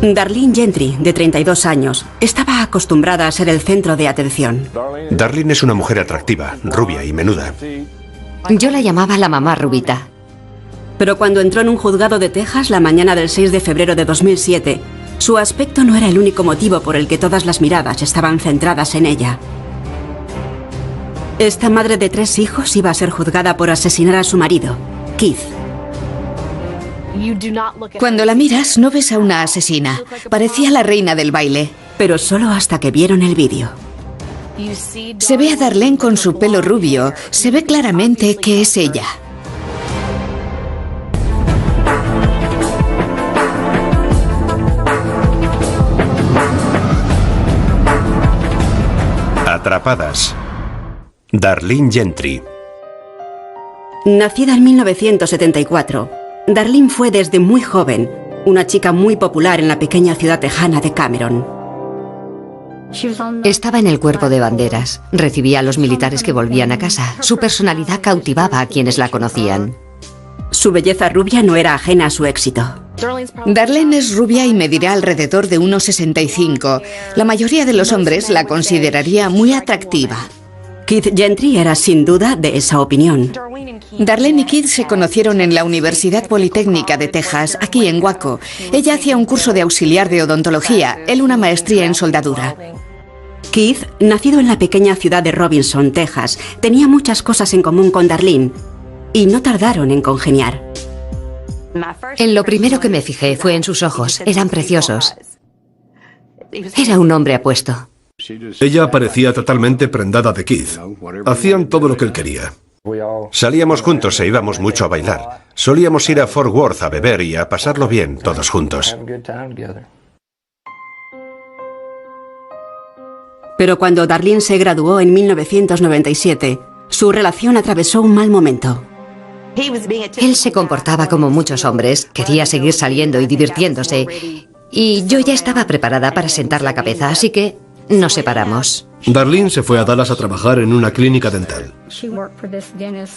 Darlene Gentry, de 32 años, estaba acostumbrada a ser el centro de atención. Darlene es una mujer atractiva, rubia y menuda. Yo la llamaba la mamá rubita. Pero cuando entró en un juzgado de Texas la mañana del 6 de febrero de 2007, su aspecto no era el único motivo por el que todas las miradas estaban centradas en ella. Esta madre de 3 hijos iba a ser juzgada por asesinar a su marido, Keith. Cuando la miras, no ves a una asesina. Parecía la reina del baile. Pero solo hasta que vieron el vídeo. Se ve a Darlene con su pelo rubio. Se ve claramente que es ella. Atrapadas. Darlene Gentry. Nacida en 1974, Darlene fue desde muy joven una chica muy popular en la pequeña ciudad tejana de Cameron. Estaba en el cuerpo de banderas. Recibía a los militares que volvían a casa. Su personalidad cautivaba a quienes la conocían. Su belleza rubia no era ajena a su éxito. Darlene es rubia y medirá alrededor de 1,65. La mayoría de los hombres la consideraría muy atractiva. Keith Gentry era sin duda de esa opinión. Darlene y Keith se conocieron en la Universidad Politécnica de Texas, aquí en Waco. Ella hacía un curso de auxiliar de odontología, él una maestría en soldadura. Keith, nacido en la pequeña ciudad de Robinson, Texas, tenía muchas cosas en común con Darlene y no tardaron en congeniar. En lo primero que me fijé fue en sus ojos. Eran preciosos. Era un hombre apuesto. Ella parecía totalmente prendada de Keith. Hacían todo lo que él quería. Salíamos juntos e íbamos mucho a bailar. Solíamos ir a Fort Worth a beber y a pasarlo bien todos juntos. Pero cuando Darlene se graduó en 1997, su relación atravesó un mal momento. Él se comportaba como muchos hombres. Quería seguir saliendo y divirtiéndose. Y yo ya estaba preparada para sentar la cabeza, así que nos separamos. Darlene se fue a Dallas a trabajar en una clínica dental.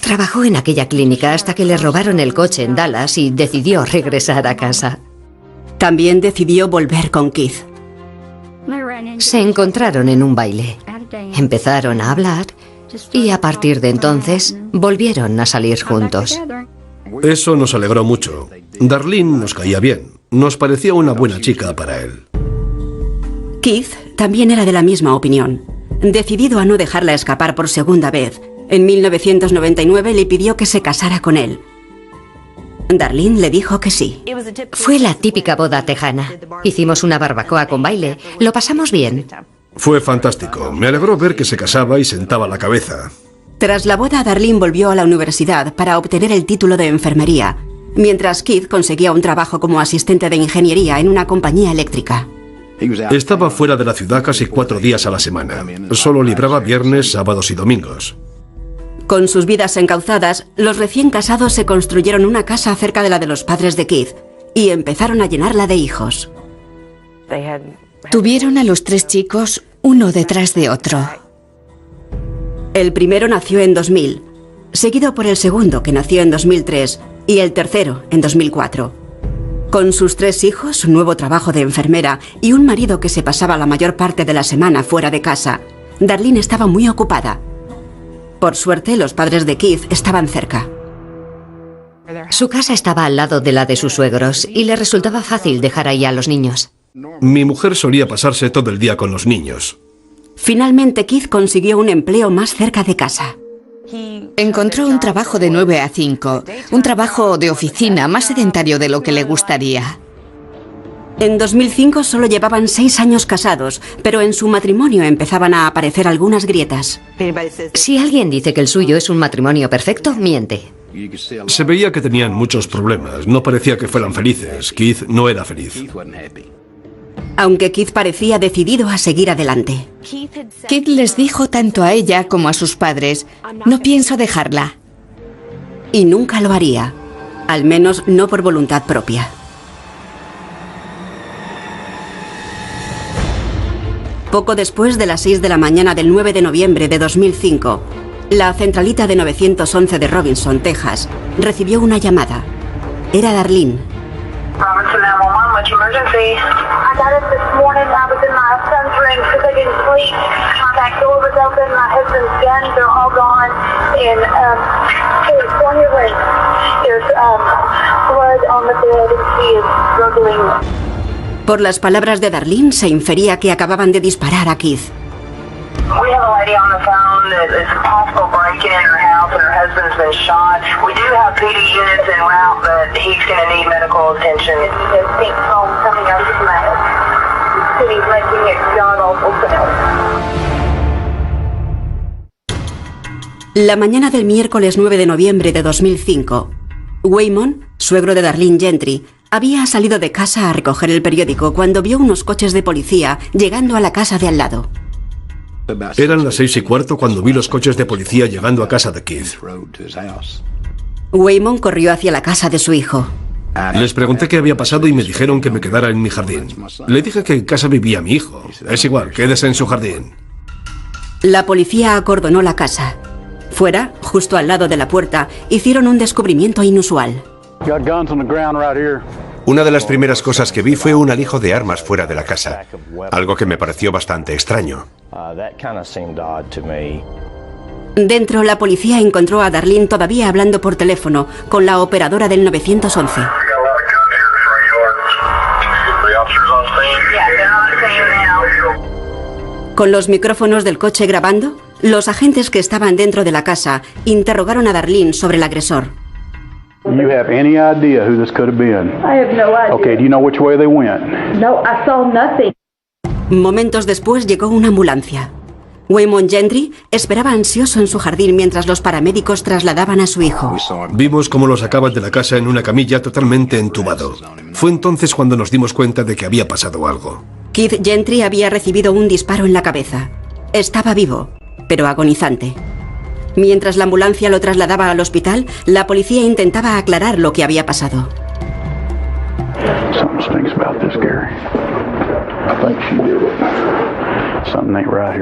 Trabajó en aquella clínica hasta que le robaron el coche en Dallas y decidió regresar a casa. También decidió volver con Keith. Se encontraron en un baile. Empezaron a hablar y a partir de entonces volvieron a salir juntos. Eso nos alegró mucho. Darlene nos caía bien. Nos parecía una buena chica para él. Keith también era de la misma opinión. Decidido a no dejarla escapar por segunda vez, en 1999 le pidió que se casara con él. Darlene le dijo que sí. Fue la típica boda tejana. Hicimos una barbacoa con baile. Lo pasamos bien. Fue fantástico. Me alegró ver que se casaba y sentaba la cabeza. Tras la boda, Darlene volvió a la universidad para obtener el título de enfermería, mientras Keith conseguía un trabajo como asistente de ingeniería en una compañía eléctrica. Estaba fuera de la ciudad casi 4 días a la semana. Solo libraba viernes, sábados y domingos. Con sus vidas encauzadas, los recién casados se construyeron una casa cerca de la de los padres de Keith y empezaron a llenarla de hijos. Tuvieron a los 3 chicos, uno detrás de otro. El primero nació en 2000, seguido por el segundo, que nació en 2003, y el tercero en 2004. Con sus 3 hijos, su nuevo trabajo de enfermera y un marido que se pasaba la mayor parte de la semana fuera de casa, Darlene estaba muy ocupada. Por suerte, los padres de Keith estaban cerca. Su casa estaba al lado de la de sus suegros y le resultaba fácil dejar ahí a los niños. Mi mujer solía pasarse todo el día con los niños. Finalmente, Keith consiguió un empleo más cerca de casa. Encontró un trabajo de 9 a 5, un trabajo de oficina más sedentario de lo que le gustaría. En 2005 solo llevaban 6 años casados, pero en su matrimonio empezaban a aparecer algunas grietas. Si alguien dice que el suyo es un matrimonio perfecto, miente. Se veía que tenían muchos problemas. No parecía que fueran felices. Keith no era feliz. Aunque Keith parecía decidido a seguir adelante. Keith les dijo tanto a ella como a sus padres: no pienso dejarla. Y nunca lo haría, al menos no por voluntad propia. Poco después de las 6 de la mañana del 9 de noviembre de 2005, la centralita de 911 de Robinson, Texas, recibió una llamada. Era Darlene. much emergency? I got it this morning. I was in my son's room because I didn't sleep. My back door was open. My husband's guns are all gone. And his corner room, there's blood on the bed and he is struggling. Por las palabras de Darlene se infería que acababan de disparar a Keith. We have a lady on the phone that is a possible break-in in her house and her husband's been shot. We do have PD units en route, but he's going to need medical attention. There's pink foam coming out of his mouth. He's making it god-awful sound. La mañana del miércoles 9 de noviembre de 2005, Waymon, suegro de Darlene Gentry, había salido de casa a recoger el periódico cuando vio unos coches de policía llegando a la casa de al lado. Eran las 6:15 cuando vi los coches de policía llegando a casa de Keith. Waymon corrió hacia la casa de su hijo. Les pregunté qué había pasado y me dijeron que me quedara en mi jardín. Le dije que en casa vivía mi hijo. Es igual, quédese en su jardín. La policía acordonó la casa. Fuera, justo al lado de la puerta, hicieron un descubrimiento inusual. Una de las primeras cosas que vi fue un alijo de armas fuera de la casa, algo que me pareció bastante extraño. Dentro, la policía encontró a Darlene todavía hablando por teléfono con la operadora del 911. Con los micrófonos del coche grabando, los agentes que estaban dentro de la casa interrogaron a Darlene sobre el agresor. You have any idea who this could have been? I have no idea. Okay, do you know which way they went? No, I saw nothing. Momentos después llegó una ambulancia. Waymon Gentry esperaba ansioso en su jardín mientras los paramédicos trasladaban a su hijo. Vimos cómo lo sacaban de la casa en una camilla totalmente entubado. Fue entonces cuando nos dimos cuenta de que había pasado algo. Keith Gentry había recibido un disparo en la cabeza. Estaba vivo, pero agonizante. Mientras la ambulancia lo trasladaba al hospital, la policía intentaba aclarar lo que había pasado.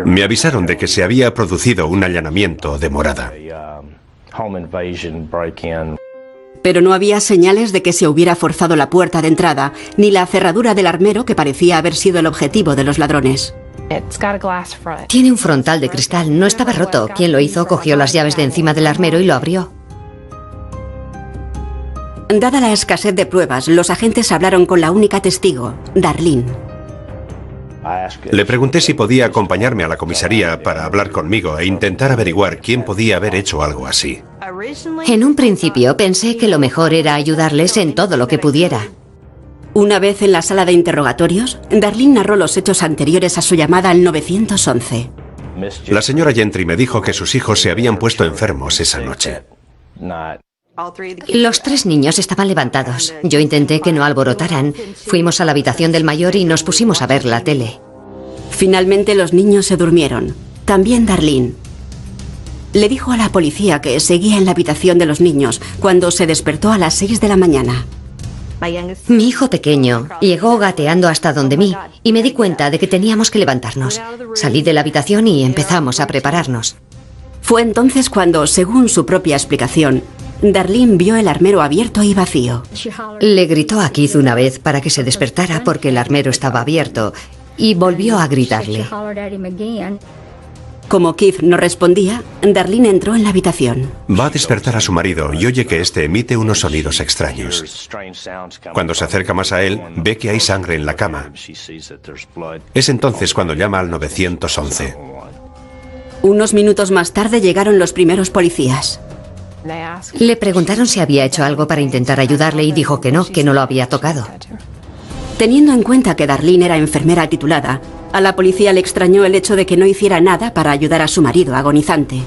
Me avisaron de que se había producido un allanamiento de morada. Pero no había señales de que se hubiera forzado la puerta de entrada, ni la cerradura del armero que parecía haber sido el objetivo de los ladrones. Tiene un frontal de cristal, no estaba roto. Quien lo hizo cogió las llaves de encima del armero y lo abrió. Dada la escasez de pruebas, los agentes hablaron con la única testigo, Darlene. Le pregunté si podía acompañarme a la comisaría para hablar conmigo e intentar averiguar quién podía haber hecho algo así. En un principio pensé que lo mejor era ayudarles en todo lo que pudiera. Una vez en la sala de interrogatorios, Darlene narró los hechos anteriores a su llamada al 911. La señora Gentry me dijo que sus hijos se habían puesto enfermos esa noche. Los 3 niños estaban levantados. Yo intenté que no alborotaran. Fuimos a la habitación del mayor y nos pusimos a ver la tele. Finalmente los niños se durmieron. También Darlene. Le dijo a la policía que seguía en la habitación de los niños cuando se despertó a las 6 de la mañana. Mi hijo pequeño llegó gateando hasta donde mí y me di cuenta de que teníamos que levantarnos. Salí de la habitación y empezamos a prepararnos. Fue entonces cuando, según su propia explicación, Darlene vio el armero abierto y vacío. Le gritó a Keith una vez para que se despertara porque el armero estaba abierto y volvió a gritarle. Como Keith no respondía, Darlene entró en la habitación. Va a despertar a su marido y oye que este emite unos sonidos extraños. Cuando se acerca más a él, ve que hay sangre en la cama. Es entonces cuando llama al 911. Unos minutos más tarde llegaron los primeros policías. Le preguntaron si había hecho algo para intentar ayudarle y dijo que no lo había tocado. Teniendo en cuenta que Darlene era enfermera titulada, a la policía le extrañó el hecho de que no hiciera nada para ayudar a su marido agonizante.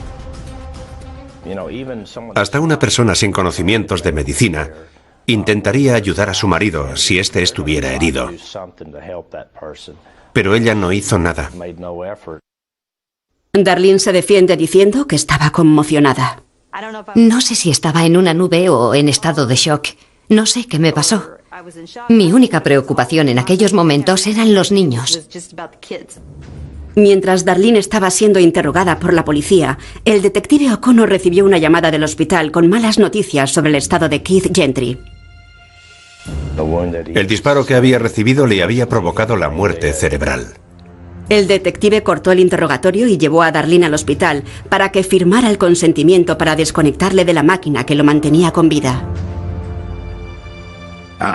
Hasta una persona sin conocimientos de medicina intentaría ayudar a su marido si éste estuviera herido. Pero ella no hizo nada. Darlene se defiende diciendo que estaba conmocionada. No sé si estaba en una nube o en estado de shock. No sé qué me pasó. Mi única preocupación en aquellos momentos eran los niños. Mientras Darlene estaba siendo interrogada por la policía, el detective O'Connor recibió una llamada del hospital con malas noticias sobre el estado de Keith Gentry. El disparo que había recibido le había provocado la muerte cerebral. El detective cortó el interrogatorio y llevó a Darlene al hospital para que firmara el consentimiento para desconectarle de la máquina que lo mantenía con vida.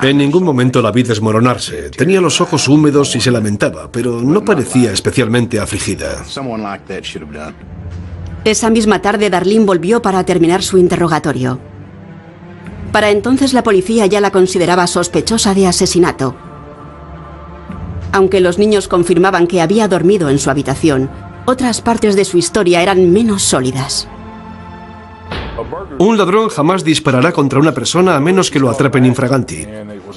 En ningún momento la vi desmoronarse. Tenía los ojos húmedos y se lamentaba, pero no parecía especialmente afligida. Esa misma tarde Darlene volvió para terminar su interrogatorio. Para entonces la policía ya la consideraba sospechosa de asesinato. Aunque los niños confirmaban que había dormido en su habitación, otras partes de su historia eran menos sólidas. Un ladrón jamás disparará contra una persona a menos que lo atrapen infraganti.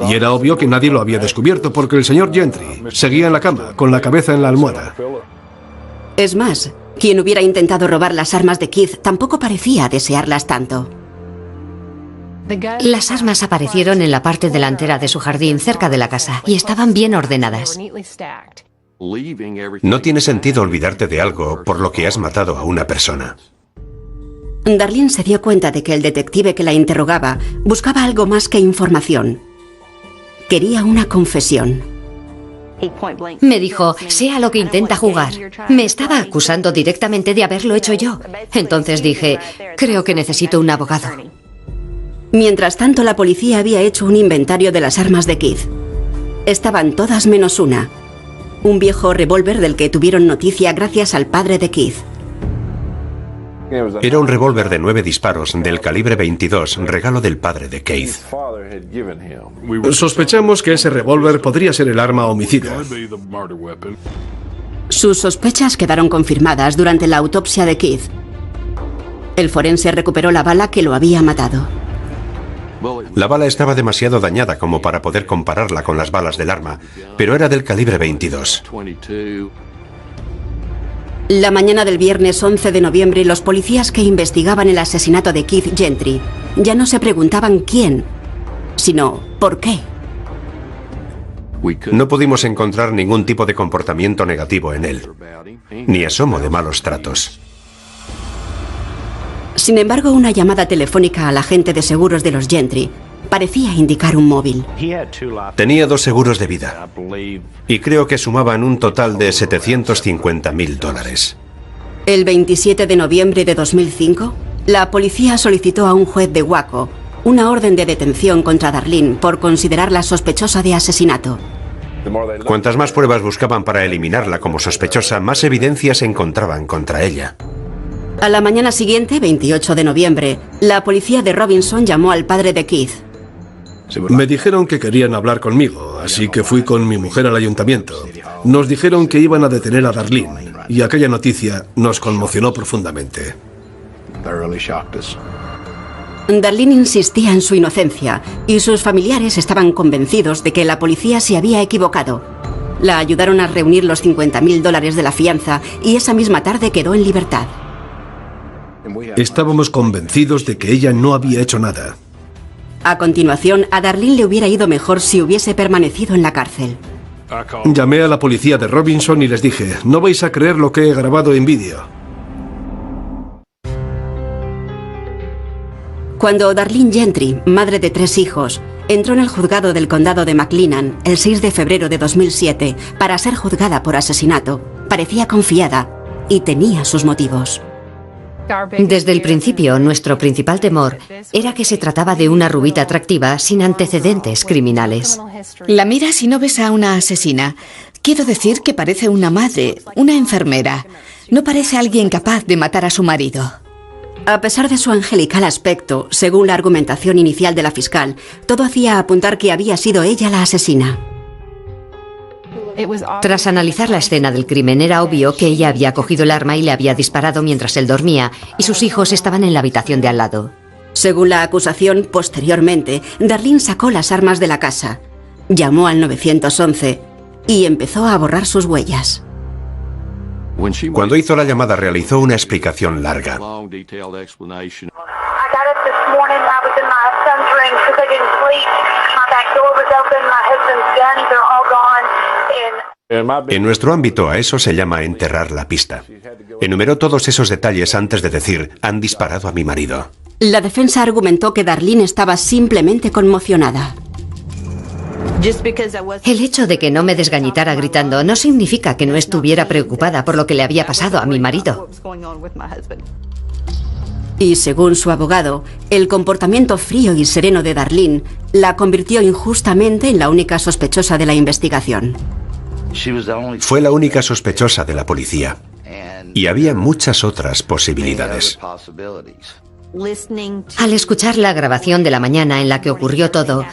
Y era obvio que nadie lo había descubierto porque el señor Gentry seguía en la cama, con la cabeza en la almohada. Es más, quien hubiera intentado robar las armas de Keith tampoco parecía desearlas tanto. Las armas aparecieron en la parte delantera de su jardín, cerca de la casa, y estaban bien ordenadas. No tiene sentido olvidarte de algo por lo que has matado a una persona. Darlene se dio cuenta de que el detective que la interrogaba buscaba algo más que información. Quería una confesión. Me dijo, sea lo que intenta jugar. Me estaba acusando directamente de haberlo hecho yo. Entonces dije, creo que necesito un abogado. Mientras tanto, la policía había hecho un inventario de las armas de Keith. Estaban todas menos una. Un viejo revólver del que tuvieron noticia gracias al padre de Keith. Era un revólver de 9 disparos del calibre 22, regalo del padre de Keith. Sospechamos que ese revólver podría ser el arma homicida. Sus sospechas quedaron confirmadas durante la autopsia de Keith. El forense recuperó la bala que lo había matado. La bala estaba demasiado dañada como para poder compararla con las balas del arma, pero era del calibre 22. La mañana del viernes 11 de noviembre, los policías que investigaban el asesinato de Keith Gentry ya no se preguntaban quién, sino por qué. No pudimos encontrar ningún tipo de comportamiento negativo en él, ni asomo de malos tratos. Sin embargo, una llamada telefónica al agente de seguros de los Gentry parecía indicar un móvil. Tenía 2 seguros de vida y creo que sumaban un total de $750.000. El 27 de noviembre de 2005, la policía solicitó a un juez de Waco una orden de detención contra Darlene por considerarla sospechosa de asesinato. Cuantas más pruebas buscaban para eliminarla como sospechosa, más evidencias encontraban contra ella. A la mañana siguiente, 28 de noviembre, la policía de Robinson llamó al padre de Keith. Me dijeron que querían hablar conmigo, así que fui con mi mujer al ayuntamiento. Nos dijeron que iban a detener a Darlene, y aquella noticia nos conmocionó profundamente. Darlene insistía en su inocencia, y sus familiares estaban convencidos de que la policía se había equivocado. La ayudaron a reunir los $50.000 de la fianza, y esa misma tarde quedó en libertad. Estábamos convencidos de que ella no había hecho nada. A continuación, a Darlene le hubiera ido mejor si hubiese permanecido en la cárcel. Llamé a la policía de Robinson y les dije, no vais a creer lo que he grabado en vídeo. Cuando Darlene Gentry, madre de 3 hijos, entró en el juzgado del condado de McLennan el 6 de febrero de 2007 para ser juzgada por asesinato, parecía confiada y tenía sus motivos. Desde el principio, nuestro principal temor era que se trataba de una rubita atractiva sin antecedentes criminales. La miras y no ves a una asesina. Quiero decir que parece una madre, una enfermera. No parece alguien capaz de matar a su marido. A pesar de su angelical aspecto, según la argumentación inicial de la fiscal, todo hacía apuntar que había sido ella la asesina. Tras analizar la escena del crimen, era obvio que ella había cogido el arma y le había disparado mientras él dormía, y sus hijos estaban en la habitación de al lado. Según la acusación, posteriormente, Darlene sacó las armas de la casa, llamó al 911 y empezó a borrar sus huellas. Cuando hizo la llamada, realizó una explicación larga. En nuestro ámbito a eso se llama enterrar la pista. Enumeró todos esos detalles antes de decir, han disparado a mi marido. La defensa argumentó que Darlene estaba simplemente conmocionada. El hecho de que no me desgañitara gritando no significa que no estuviera preocupada por lo que le había pasado a mi marido. Y según su abogado, el comportamiento frío y sereno de Darlene la convirtió injustamente en la única sospechosa de la investigación. Fue la única sospechosa de la policía. Y había muchas otras posibilidades. Al escuchar la grabación de la mañana en la que ocurrió todo,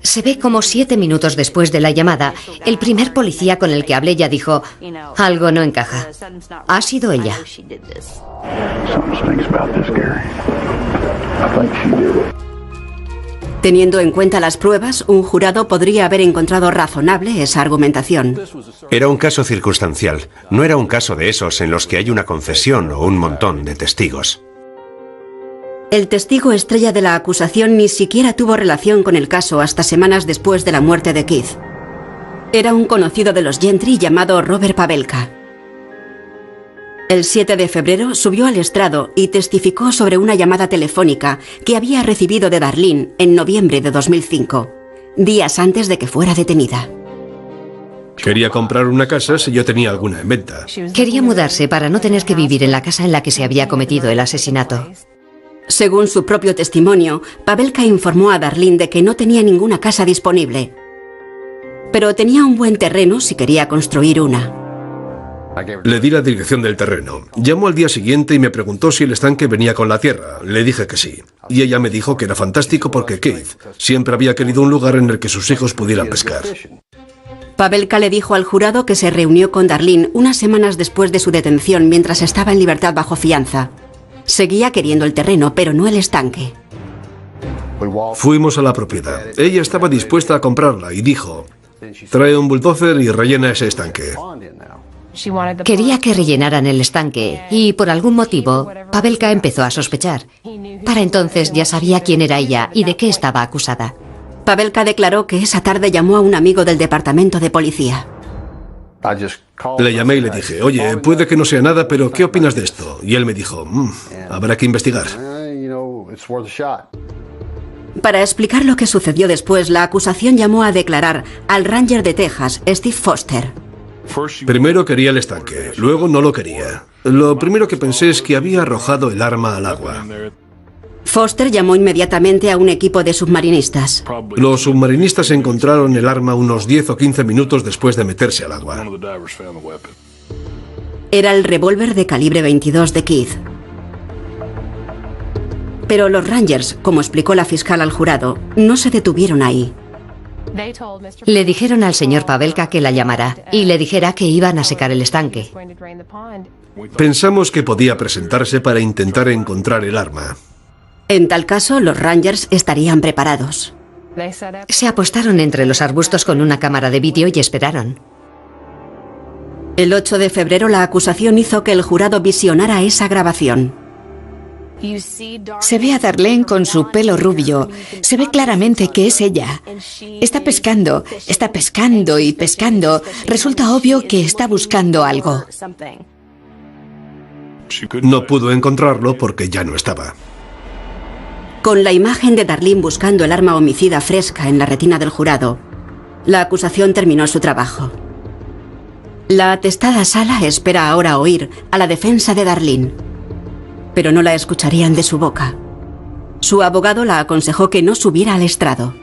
se ve como 7 minutos después de la llamada, el primer policía con el que hablé ya dijo: algo no encaja. Ha sido ella. Teniendo en cuenta las pruebas, un jurado podría haber encontrado razonable esa argumentación. Era un caso circunstancial. No era un caso de esos en los que hay una confesión o un montón de testigos. El testigo estrella de la acusación ni siquiera tuvo relación con el caso hasta semanas después de la muerte de Keith. Era un conocido de los Gentry llamado Robert Pavelka. El 7 de febrero subió al estrado y testificó sobre una llamada telefónica que había recibido de Darlene en noviembre de 2005, días antes de que fuera detenida. Quería comprar una casa si yo tenía alguna en venta. Quería mudarse para no tener que vivir en la casa en la que se había cometido el asesinato. Según su propio testimonio, Pavelka informó a Darlene de que no tenía ninguna casa disponible, pero tenía un buen terreno si quería construir una. Le di la dirección del terreno. Llamó al día siguiente y me preguntó si el estanque venía con la tierra. Le dije que sí. Y ella me dijo que era fantástico porque Keith siempre había querido un lugar en el que sus hijos pudieran pescar. Pavelka le dijo al jurado que se reunió con Darlene unas semanas después de su detención mientras estaba en libertad bajo fianza. Seguía queriendo el terreno, pero no el estanque. Fuimos a la propiedad. Ella estaba dispuesta a comprarla y dijo: trae un bulldozer y rellena ese estanque. Quería que rellenaran el estanque y, por algún motivo, Pavelka empezó a sospechar. Para entonces ya sabía quién era ella y de qué estaba acusada. Pavelka declaró que esa tarde llamó a un amigo del departamento de policía. Le llamé y le dije: oye, puede que no sea nada, pero ¿qué opinas de esto? Y él me dijo: habrá que investigar. Para explicar lo que sucedió después, la acusación llamó a declarar al ranger de Texas, Steve Foster. Primero quería el estanque, luego no lo quería. Lo primero que pensé es que había arrojado el arma al agua. Foster llamó inmediatamente a un equipo de submarinistas. Los submarinistas encontraron el arma unos 10 o 15 minutos después de meterse al agua. Era el revólver de calibre 22 de Keith. Pero los Rangers, como explicó la fiscal al jurado, no se detuvieron ahí. Le dijeron al señor Pavelka que la llamara y le dijera que iban a secar el estanque. Pensamos que podía presentarse para intentar encontrar el arma. En tal caso, los Rangers estarían preparados. Se apostaron entre los arbustos con una cámara de vídeo y esperaron. El 8 de febrero la acusación hizo que el jurado visionara esa grabación. Se ve a Darlene con su pelo rubio. Se ve claramente que es ella. Está pescando y pescando. Resulta obvio que está buscando algo. No pudo encontrarlo porque ya no estaba. Con la imagen de Darlene buscando el arma homicida fresca en la retina del jurado, la acusación terminó su trabajo. La atestada sala espera ahora oír a la defensa de Darlene, pero no la escucharían de su boca. Su abogado la aconsejó que no subiera al estrado.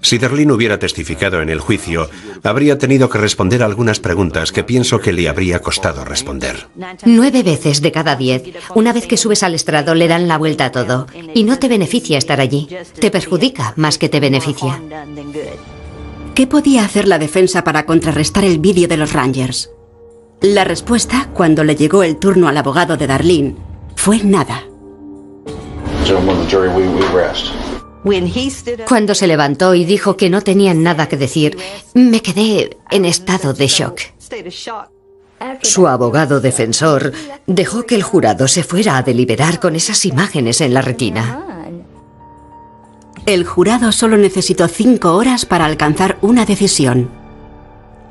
Si Darlene hubiera testificado en el juicio, habría tenido que responder a algunas preguntas que pienso que le habría costado responder. 9 veces de cada 10, una vez que subes al estrado, le dan la vuelta a todo. Y no te beneficia estar allí. Te perjudica más que te beneficia. ¿Qué podía hacer la defensa para contrarrestar el vídeo de los Rangers? La respuesta, cuando le llegó el turno al abogado de Darlene, fue nada. Cuando se levantó y dijo que no tenían nada que decir, me quedé en estado de shock. Su abogado defensor dejó que el jurado se fuera a deliberar con esas imágenes en la retina. El jurado solo necesitó 5 horas para alcanzar una decisión.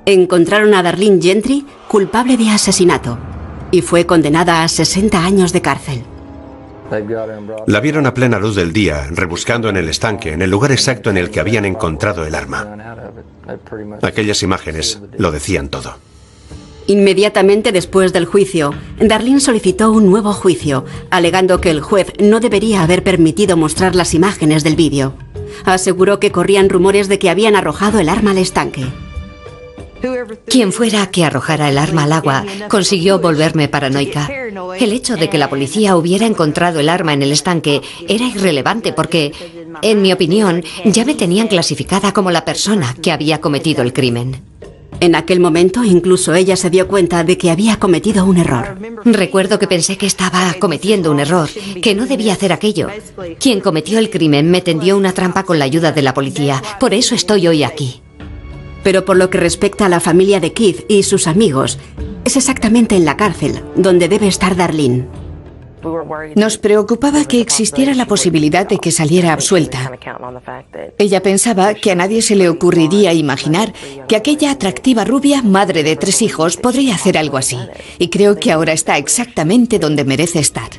Encontraron a Darlene Gentry culpable de asesinato y fue condenada a 60 años de cárcel. La vieron a plena luz del día, rebuscando en el estanque, en el lugar exacto en el que habían encontrado el arma. Aquellas imágenes lo decían todo. Inmediatamente después del juicio, Darlene solicitó un nuevo juicio, alegando que el juez no debería haber permitido mostrar las imágenes del vídeo. Aseguró que corrían rumores de que habían arrojado el arma al estanque. Quien fuera que arrojara el arma al agua consiguió volverme paranoica. El hecho de que la policía hubiera encontrado el arma en el estanque era irrelevante porque, en mi opinión, ya me tenían clasificada como la persona que había cometido el crimen. En aquel momento, incluso ella se dio cuenta de que había cometido un error. Recuerdo que pensé que estaba cometiendo un error, que no debía hacer aquello. Quien cometió el crimen me tendió una trampa con la ayuda de la policía. Por eso estoy hoy aquí. Pero por lo que respecta a la familia de Keith y sus amigos, es exactamente en la cárcel donde debe estar Darlene. Nos preocupaba que existiera la posibilidad de que saliera absuelta. Ella pensaba que a nadie se le ocurriría imaginar que aquella atractiva rubia, madre de 3 hijos, podría hacer algo así. Y creo que ahora está exactamente donde merece estar.